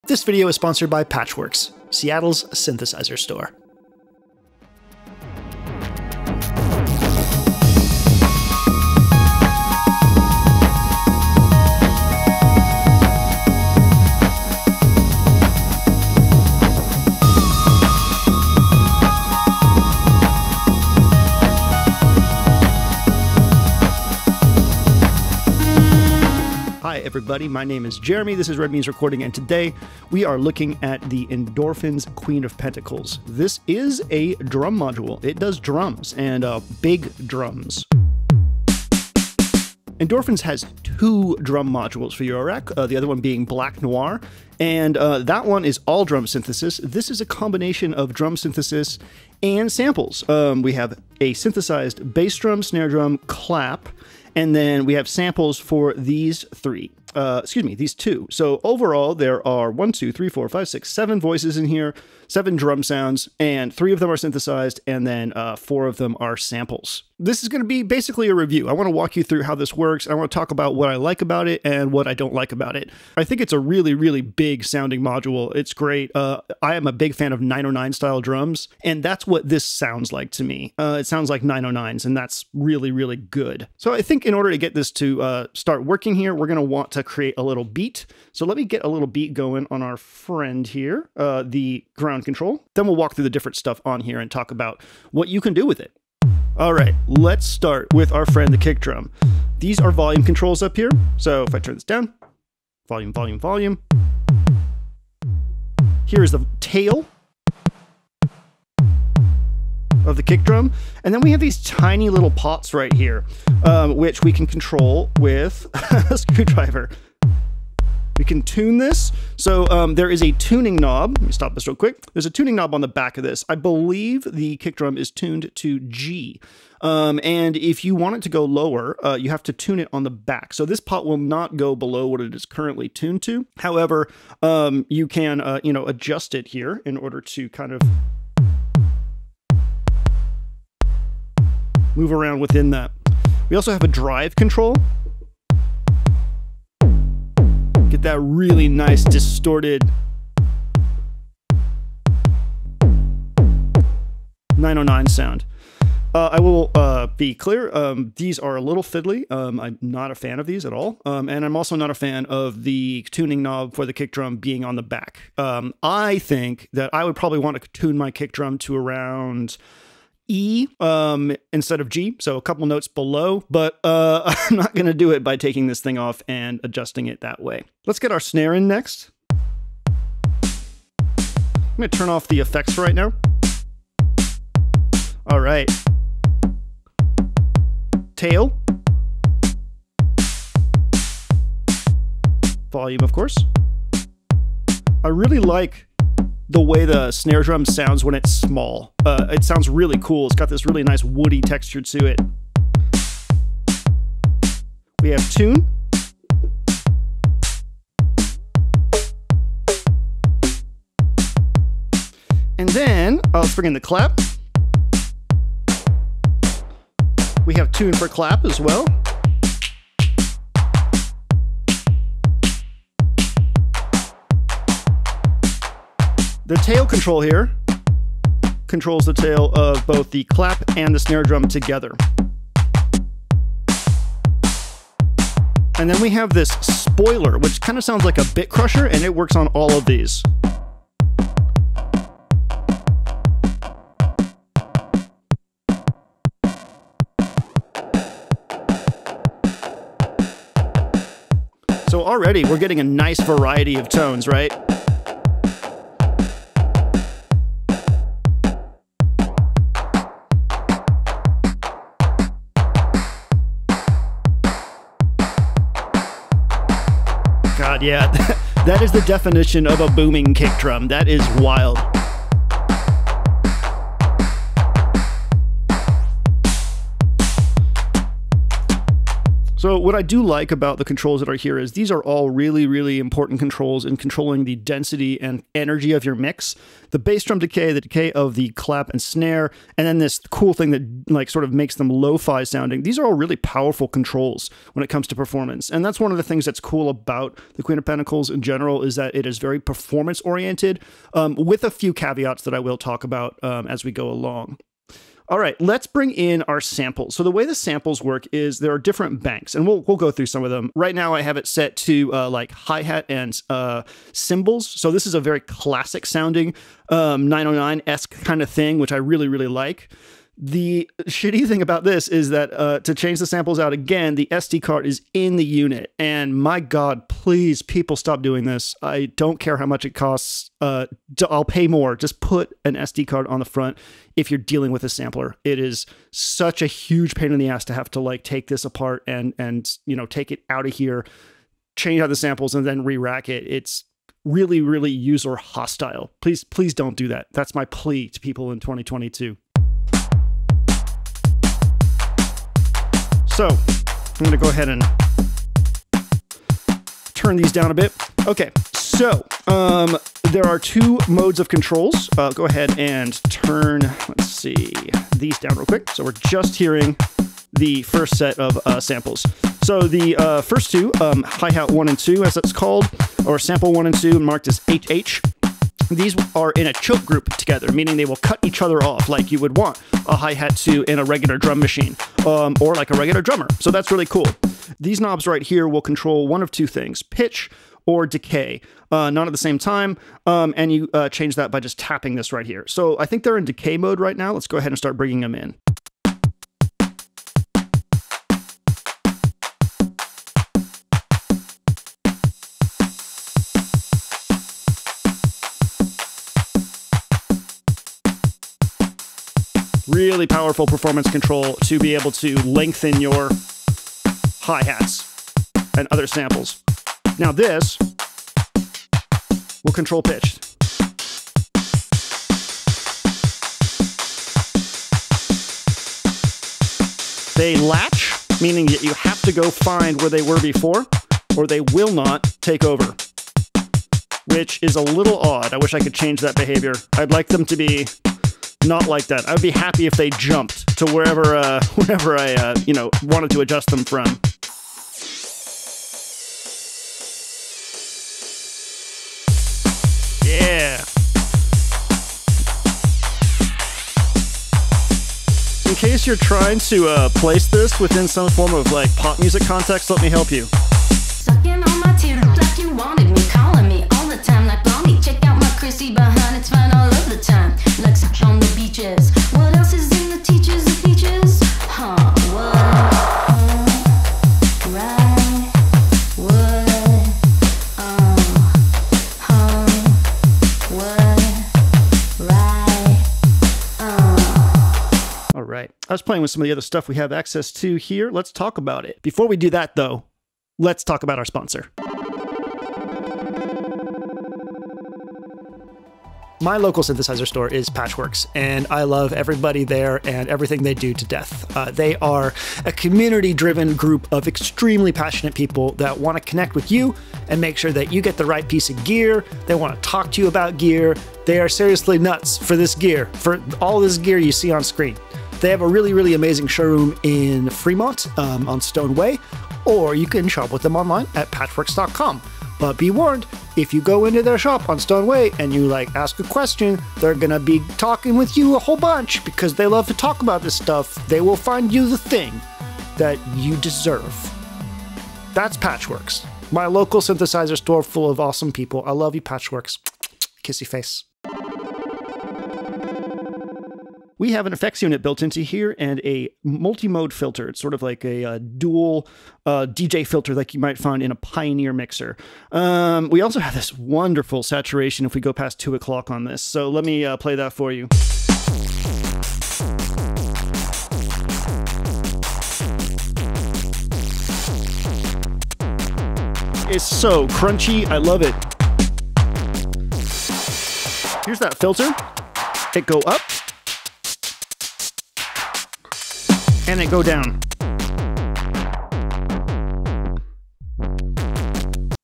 This video is sponsored by Patchworks, Seattle's synthesizer store. Hi everybody, my name is Jeremy, this is Red Means Recording, and today we are looking at the Endorphin.es Queen of Pentacles. This is a drum module. It does drums, and big drums. Endorphins has two drum modules for Eurorack, the other one being Black Noir, and that one is all drum synthesis. This is a combination of drum synthesis and samples. We have a synthesized bass drum, snare drum, clap, and then we have samples for these these two. So overall, there are 1, 2, 3, 4, 5, 6, 7 voices in here, 7 drum sounds, and 3 of them are synthesized, and then 4 of them are samples. This is going to be basically a review. I want to walk you through how this works. I want to talk about what I like about it and what I don't like about it. I think it's a really, really big sounding module. It's great. I am a big fan of 909 style drums, and that's what this sounds like to me. It sounds like 909s, and that's really, really good. So I think in order to get this to start working here, we're going to want to create a little beat. So let me get a little beat going on our friend here, the ground control. Then we'll walk through the different stuff on here and talk about what you can do with it. All right, let's start with our friend, the kick drum. These are volume controls up here. So if I turn this down, volume, volume, volume. Here's the tail of the kick drum. And then we have these tiny little pots right here, which we can control with a screwdriver. We can tune this. So there is a tuning knob. Let me stop this real quick. There's a tuning knob on the back of this. I believe the kick drum is tuned to G. And if you want it to go lower, you have to tune it on the back. So this pot will not go below what it is currently tuned to. However, you can adjust it here in order to kind of move around within that. We also have a drive control. Get that really nice distorted 909 sound. I will be clear, these are a little fiddly. I'm not a fan of these at all. And I'm also not a fan of the tuning knob for the kick drum being on the back. I think that I would probably want to tune my kick drum to around E instead of G, so a couple notes below, but I'm not going to do it by taking this thing off and adjusting it that way. Let's get our snare in next. I'm going to turn off the effects right now. All right. Tail. Volume, of course. I really like the way the snare drum sounds when it's small. It sounds really cool. It's got this really nice woody texture to it. We have tune. And then, let's bring in the clap. We have tune for clap as well. The tail control here controls the tail of both the clap and the snare drum together. And then we have this spoiler, which kind of sounds like a bit crusher, and it works on all of these. So already we're getting a nice variety of tones, right? God, yeah, that is the definition of a booming kick drum. That is wild. So what I do like about the controls that are here is these are all really, really important controls in controlling the density and energy of your mix. The bass drum decay, the decay of the clap and snare, and then this cool thing that like sort of makes them lo-fi sounding. These are all really powerful controls when it comes to performance. And that's one of the things that's cool about the Queen of Pentacles in general is that it is very performance oriented, with a few caveats that I will talk about as we go along. All right, let's bring in our samples. So the way the samples work is there are different banks, and we'll go through some of them. Right now I have it set to like hi-hat and cymbals. So this is a very classic sounding 909-esque kind of thing, which I really, really like. The shitty thing about this is that to change the samples out again, the SD card is in the unit. And my God, please, people stop doing this. I don't care how much it costs. I'll pay more. Just put an SD card on the front if you're dealing with a sampler. It is such a huge pain in the ass to have to like take this apart and you know, take it out of here, change out the samples, and then re-rack it. It's really, really user hostile. Please, please don't do that. That's my plea to people in 2022. So I'm going to go ahead and turn these down a bit. Okay, so there are two modes of controls. Go ahead and turn, let's see, these down real quick. So we're just hearing the first set of samples. So the first two, hi-hat 1 and 2, as it's called, or sample 1 and 2, marked as HH. These are in a choke group together, meaning they will cut each other off like you would want a hi-hat to in a regular drum machine, or like a regular drummer. So that's really cool. These knobs right here will control one of two things, pitch or decay, not at the same time, and you change that by just tapping this right here. So I think they're in decay mode right now. Let's go ahead and start bringing them in. Really powerful performance control to be able to lengthen your hi-hats and other samples. Now this will control pitch. They latch, meaning that you have to go find where they were before, or they will not take over, which is a little odd. I wish I could change that behavior. I'd like them to be not like that. I would be happy if they jumped to wherever I you know, wanted to adjust them from. Yeah. In case you're trying to place this within some form of like pop music context, let me help you. Sucking on my tears like you wanted me, calling me all the time like Blondie. Check out my Chrissy behind, it's fine all of the time. Like such on the beaches. What else is in the teachers of peaches? Huh? What? Right? What? What? Right? All right. I was playing with some of the other stuff we have access to here. Let's talk about it. Before we do that, though, let's talk about our sponsor. My local synthesizer store is Patchworks, and I love everybody there and everything they do to death. They are a community-driven group of extremely passionate people that want to connect with you and make sure that you get the right piece of gear. They want to talk to you about gear. They are seriously nuts for this gear, for all this gear you see on screen. They have a really, really amazing showroom in Fremont on Stone Way, or you can shop with them online at patchworks.com. But be warned, if you go into their shop on Stone Way and you like ask a question, they're gonna be talking with you a whole bunch because they love to talk about this stuff. They will find you the thing that you deserve. That's Patchworks, my local synthesizer store full of awesome people. I love you, Patchworks. Kissy face. We have an effects unit built into here and a multi-mode filter. It's sort of like a dual DJ filter like you might find in a Pioneer mixer. We also have this wonderful saturation if we go past 2 o'clock on this. So let me play that for you. It's so crunchy. I love it. Here's that filter. It go up. And it go down.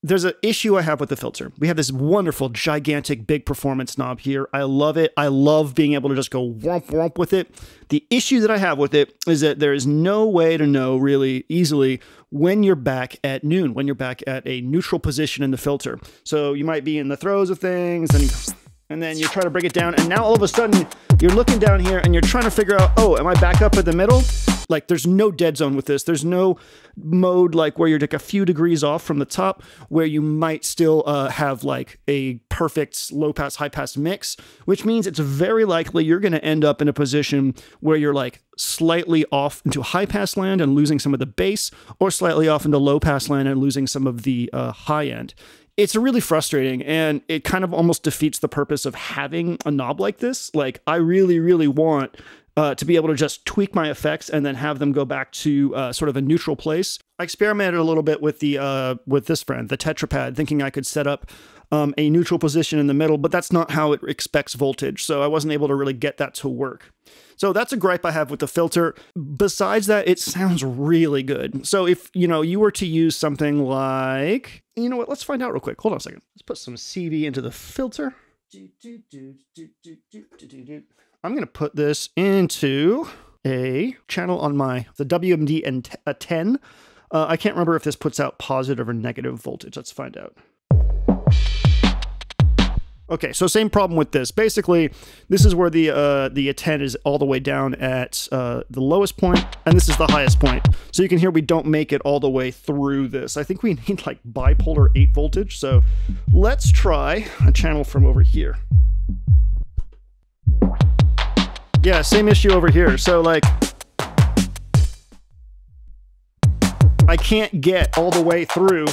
there's an issue I have with the filter. We have this wonderful, gigantic, big performance knob here. I love it. I love being able to just go womp womp with it. The issue that I have with it is that there is no way to know really easily when you're back at noon, when you're back at a neutral position in the filter. So you might be in the throes of things and then you try to bring it down, and now all of a sudden you're looking down here and you're trying to figure out, oh, am I back up at the middle? Like, there's no dead zone with this. There's no mode like where you're like a few degrees off from the top where you might still have like a perfect low pass, high pass mix, which means it's very likely you're going to end up in a position where you're like slightly off into high pass land and losing some of the bass, or slightly off into low pass land and losing some of the high end. It's really frustrating, and it kind of almost defeats the purpose of having a knob like this. Like, I really, really want to be able to just tweak my effects and then have them go back to sort of a neutral place. I experimented a little bit with the with this friend, the Tetrapad, thinking I could set up a neutral position in the middle, but that's not how it expects voltage, so I wasn't able to really get that to work. So that's a gripe I have with the filter. Besides that, it sounds really good. So if, you know, you were to use something like, you know what, let's find out real quick. Hold on a second. Let's put some CV into the filter. I'm going to put this into a channel on the WMD and a 10. I can't remember if this puts out positive or negative voltage. Let's find out. Okay, so same problem with this. Basically, this is where the 10 is all the way down at the lowest point, and this is the highest point. So you can hear we don't make it all the way through this. I think we need like bipolar 8 voltage. So let's try a channel from over here. Yeah, same issue over here. So like, I can't get all the way through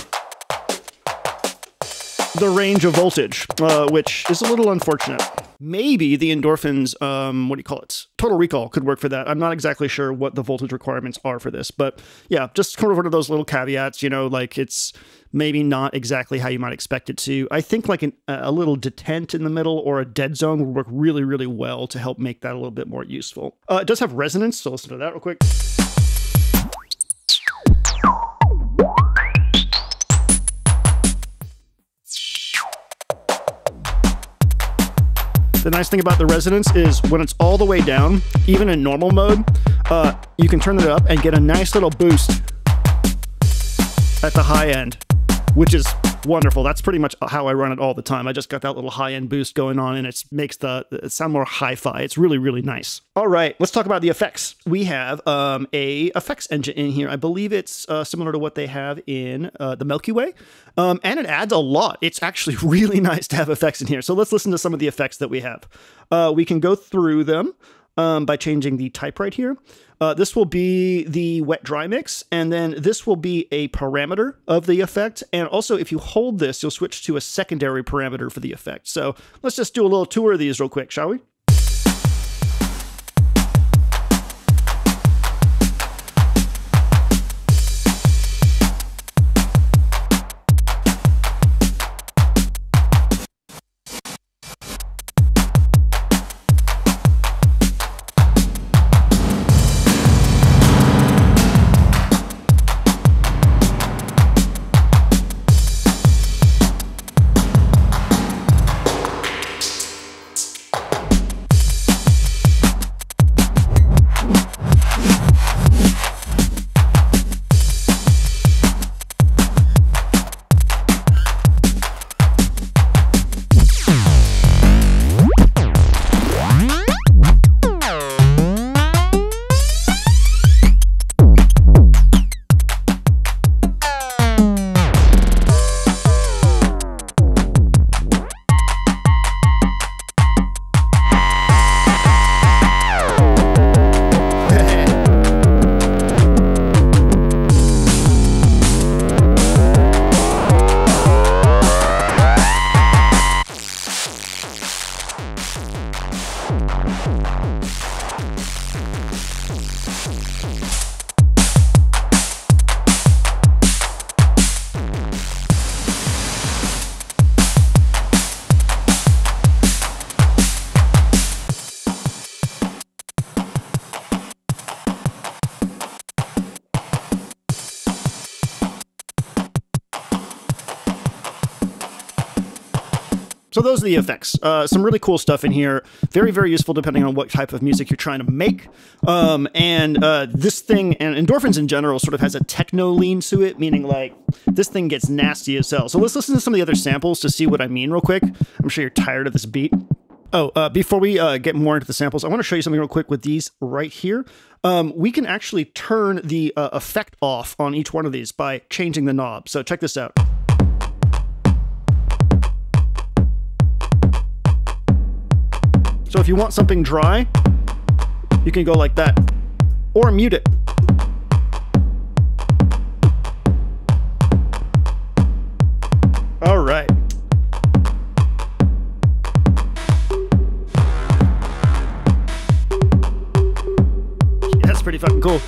the range of voltage, which is a little unfortunate. Maybe the Endorphin's, what do you call it? Total Recall could work for that. I'm not exactly sure what the voltage requirements are for this, but yeah, just come over to those little caveats, you know, like it's maybe not exactly how you might expect it to. I think like a little detent in the middle or a dead zone would work really, really well to help make that a little bit more useful. It does have resonance, so listen to that real quick. The nice thing about the resonance is when it's all the way down, even in normal mode, you can turn it up and get a nice little boost at the high end, which is wonderful. That's pretty much how I run it all the time. I just got that little high-end boost going on, and it makes it sound more hi-fi. It's really, really nice. All right, let's talk about the effects. We have a effects engine in here. I believe it's similar to what they have in the Milky Way, and it adds a lot. It's actually really nice to have effects in here. So let's listen to some of the effects that we have. We can go through them by changing the type right here. This will be the wet-dry mix, and then this will be a parameter of the effect. And also, if you hold this, you'll switch to a secondary parameter for the effect. So let's just do a little tour of these real quick, shall we? So those are the effects. Some really cool stuff in here. Very, very useful depending on what type of music you're trying to make. This thing, and Endorphins in general, sort of has a techno lean to it, meaning like this thing gets nasty as hell. So let's listen to some of the other samples to see what I mean real quick. I'm sure you're tired of this beat. Oh, before we get more into the samples, I want to show you something real quick with these right here. We can actually turn the effect off on each one of these by changing the knob. So check this out. So if you want something dry, you can go like that, or mute it. All right. Yeah, that's pretty fucking cool.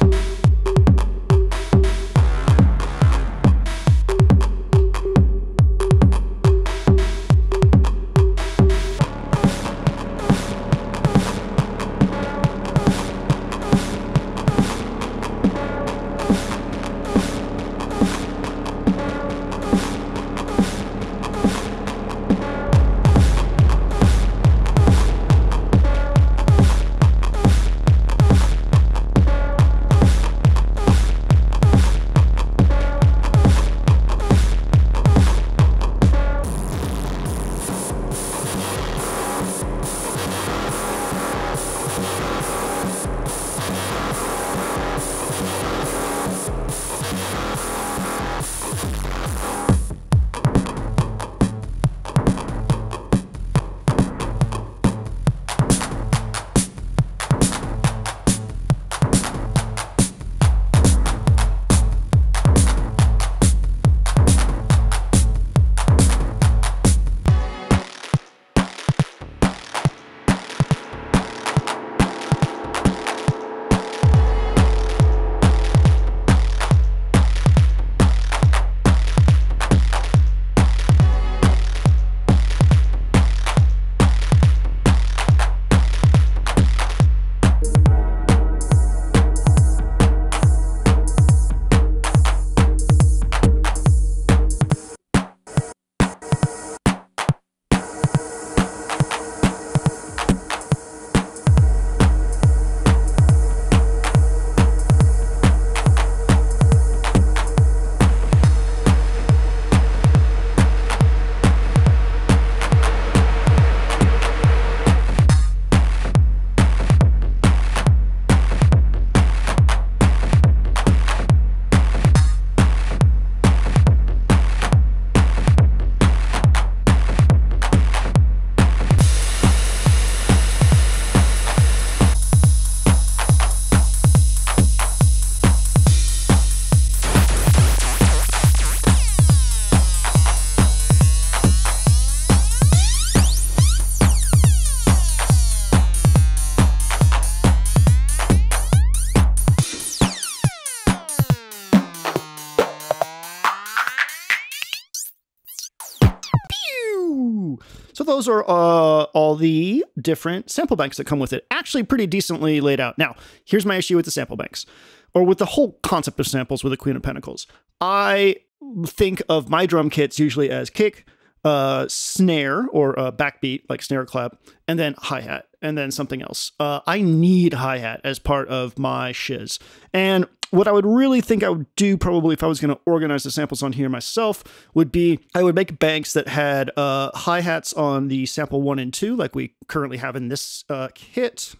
So those are all the different sample banks that come with it. Actually pretty decently laid out. Now, here's my issue with the sample banks, or with the whole concept of samples with the Queen of Pentacles. I think of my drum kits usually as kick, snare, or backbeat, like snare clap, and then hi-hat, and then something else. I need hi-hat as part of my shiz. And what I would really think I would do, probably if I was going to organize the samples on here myself, would be I would make banks that had hi-hats on the sample 1 and 2, like we currently have in this kit.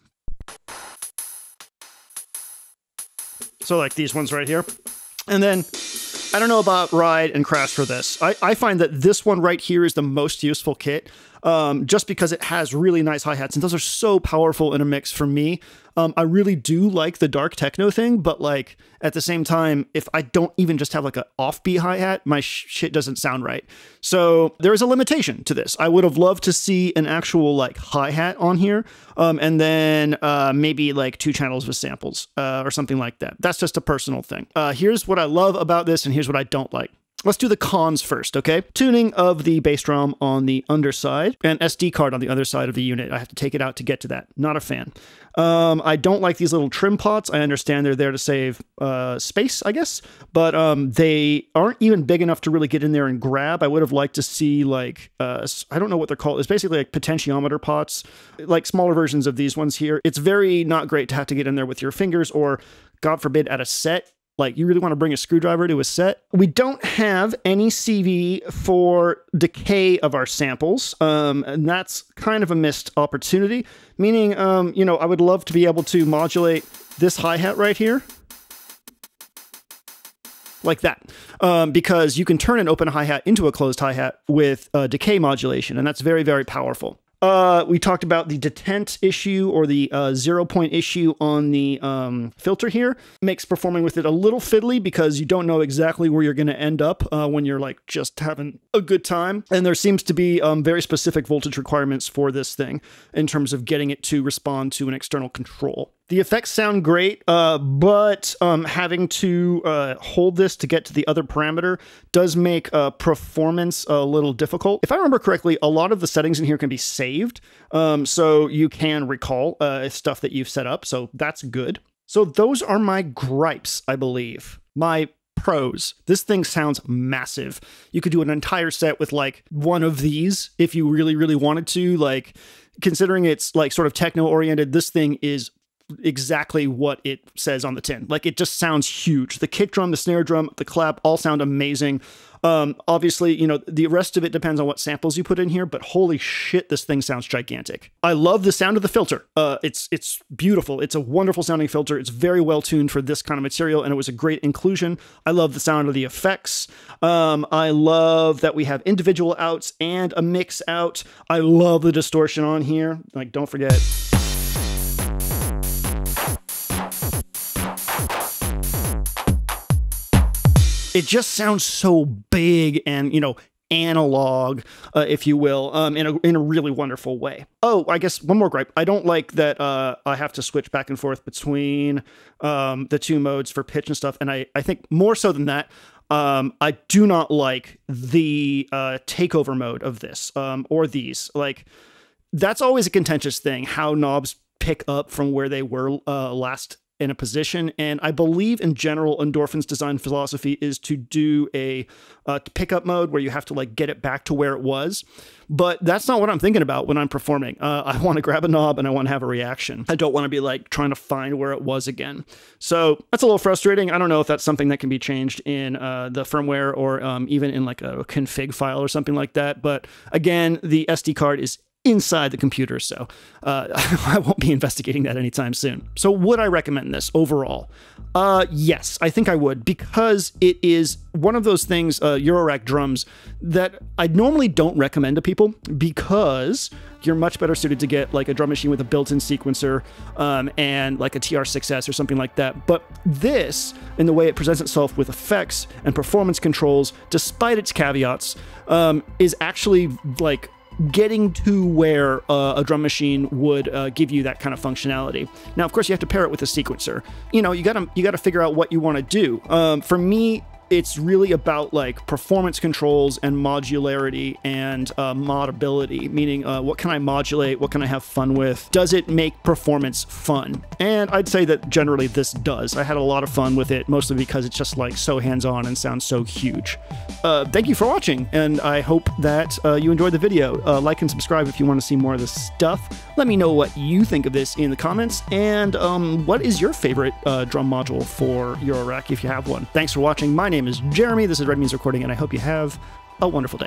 So like these ones right here. And then, I don't know about ride and crash for this. I find that this one right here is the most useful kit, just because it has really nice hi-hats, and those are so powerful in a mix for me. I really do like the dark techno thing, but like at the same time, if I don't even just have like an offbeat hi-hat, my shit doesn't sound right. So there is a limitation to this. I would have loved to see an actual like hi-hat on here, and then maybe like 2 channels with samples or something like that. That's just a personal thing. Here's what I love about this, and here's what I don't like. Let's do the cons first, okay? Tuning of the bass drum on the underside and SD card on the other side of the unit. I have to take it out to get to that. Not a fan. I don't like these little trim pots. I understand they're there to save space, I guess, but they aren't even big enough to really get in there and grab. I would have liked to see like, I don't know what they're called. It's basically like potentiometer pots, like smaller versions of these ones here. It's very not great to have to get in there with your fingers or, God forbid, at a set. Like, you really want to bring a screwdriver to a set. We don't have any CV for decay of our samples, and that's kind of a missed opportunity, meaning, you know, I would love to be able to modulate this hi-hat right here, like that, because you can turn an open hi-hat into a closed hi-hat with decay modulation, and that's very, very powerful. We talked about the detent issue or the 0 point issue on the filter here. Makes performing with it a little fiddly because you don't know exactly where you're going to end up when you're like just having a good time. And there seems to be very specific voltage requirements for this thing in terms of getting it to respond to an external control. The effects sound great, but having to hold this to get to the other parameter does make performance a little difficult. If I remember correctly, a lot of the settings in here can be saved, so you can recall stuff that you've set up, so that's good. So those are my gripes, I believe. My pros. This thing sounds massive. You could do an entire set with like one of these if you really, really wanted to. Like, considering it's like sort of techno-oriented, this thing is exactly what it says on the tin. Like, it just sounds huge. The kick drum, the snare drum, the clap all sound amazing. Obviously, you know, the rest of it depends on what samples you put in here, but holy shit, this thing sounds gigantic. I love the sound of the filter. It's beautiful. It's a wonderful sounding filter. It's very well tuned for this kind of material, and it was a great inclusion. I love the sound of the effects. I love that we have individual outs and a mix out. I love the distortion on here. Like, don't forget. It just sounds so big and, you know, analog, if you will, in a really wonderful way. Oh, I guess one more gripe. I don't like that I have to switch back and forth between the two modes for pitch and stuff. And I think more so than that, I do not like the takeover mode of this or these. Like, that's always a contentious thing, how knobs pick up from where they were last in a position. And I believe in general, Endorphin's design philosophy is to do a pickup mode where you have to like get it back to where it was. But that's not what I'm thinking about when I'm performing. I want to grab a knob and I want to have a reaction. I don't want to be like trying to find where it was again. So that's a little frustrating. I don't know if that's something that can be changed in the firmware or even in like a config file or something like that. But again, the SD card is inside the computer, so I won't be investigating that anytime soon. So would I recommend this overall? Yes, I think I would, because it is one of those things, Eurorack drums, that I normally don't recommend to people because you're much better suited to get like a drum machine with a built-in sequencer and like a TR6S or something like that. But this, in the way it presents itself with effects and performance controls, despite its caveats, is actually like getting to where a drum machine would give you that kind of functionality. Now, of course, you have to pair it with a sequencer. You know, you gotta figure out what you want to do. For me, it's really about like performance controls and modularity and modability, meaning what can I modulate, what can I have fun with, does it make performance fun? And I'd say that generally this does. I had a lot of fun with it, mostly because it's just like so hands-on and sounds so huge. Thank you for watching, and I hope that you enjoyed the video. Like and subscribe if you want to see more of this stuff. Let me know what you think of this in the comments, and what is your favorite drum module for Eurorack if you have one. Thanks for watching. My name is Jeremy, this is Red Means Recording, and I hope you have a wonderful day.